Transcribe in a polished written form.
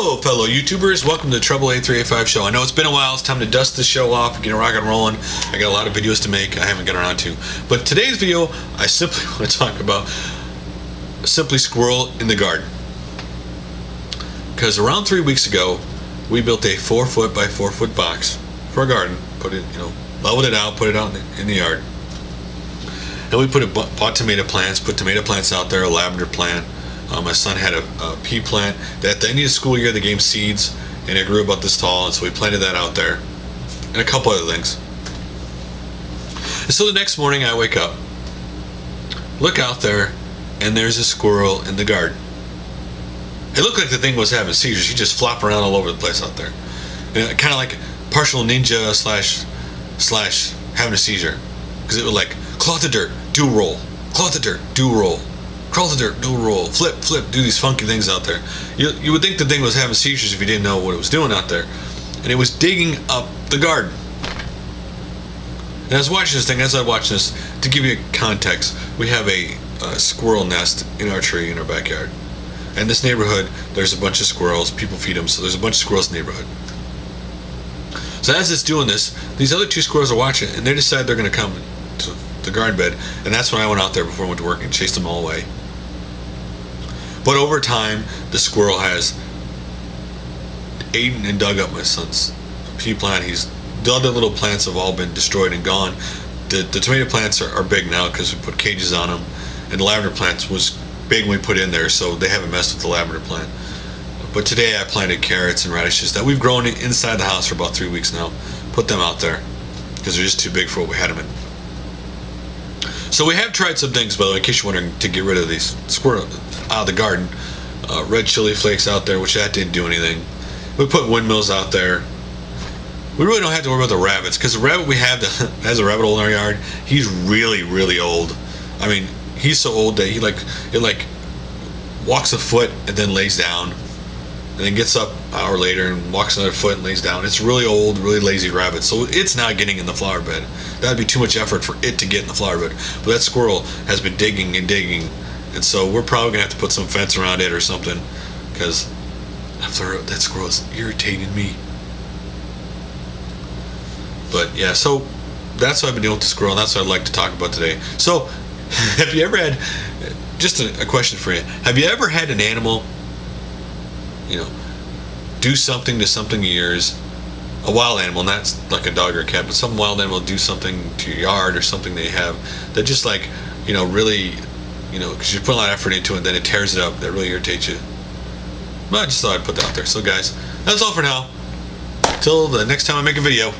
Hello, fellow YouTubers. Welcome to the Trouble 8385 show. I know it's been a while. It's time to dust the show off and get rock and rolling. I got a lot of videos to make I haven't got around to. But today's video, I simply want to talk about Squirrel in the Garden. Because around 3 weeks ago, we built a 4 foot by 4 foot box for a garden. Put it, leveled it out, put it out in the yard. And we bought tomato plants, put tomato plants out there, a lavender plant. My son had a pea plant that at the end of the school year they gave him seeds, and it grew about this tall, and so we planted that out there, and a couple other things. And so the next morning I wake up, look out there, and there's a squirrel in the garden. It looked like the thing was having seizures. He just flopped around all over the place out there, kind of like partial ninja slash having a seizure, because it would like claw the dirt, do roll, claw the dirt, do roll. Crawl the dirt, do a roll, flip, do these funky things out there. You would think the thing was having seizures if you didn't know what it was doing out there. And it was digging up the garden. And I was watching this thing, as I watched this, to give you context, we have a squirrel nest in our tree in our backyard. And in this neighborhood, there's a bunch of squirrels, people feed them, so there's a bunch of squirrels in the neighborhood. So as it's doing this, these other two squirrels are watching, and they decide they're going to come to the garden bed, and that's when I went out there before I went to work and chased them all away. But over time, the squirrel has eaten and dug up my son's pea plant. The other little plants have all been destroyed and gone. The tomato plants are big now because we put cages on them, and the lavender plants was big when we put in there, so they haven't messed with the lavender plant. But today I planted carrots and radishes that we've grown inside the house for about 3 weeks now. Put them out there because they're just too big for what we had them in. So we have tried some things, by the way, in case you're wondering, to get rid of these squirrels out of the garden. Red chili flakes out there, which that didn't do anything. We put windmills out there. We really don't have to worry about the rabbits, because the rabbit we have that has a rabbit hole in our yard, he's really, really old. I mean, he's so old that he walks a foot and then lays down, and then gets up an hour later and walks another foot and lays down. It's really old, really lazy rabbit, so it's not getting in the flower bed. That'd be too much effort for it to get in the flower bed. But that squirrel has been digging and digging, and so we're probably gonna have to put some fence around it or something, because that squirrel is irritating me. But yeah, so that's what I've been doing with the squirrel, and that's what I'd like to talk about today. So, have you ever had, just a question for you, have you ever had an animal, do something to something of yours, a wild animal, not like a dog or a cat, but some wild animal do something to your yard or something they have that just really, because you put a lot of effort into it, and then it tears it up, that really irritates you. Well, I just thought I'd put that out there. So guys, that's all for now. Till the next time I make a video.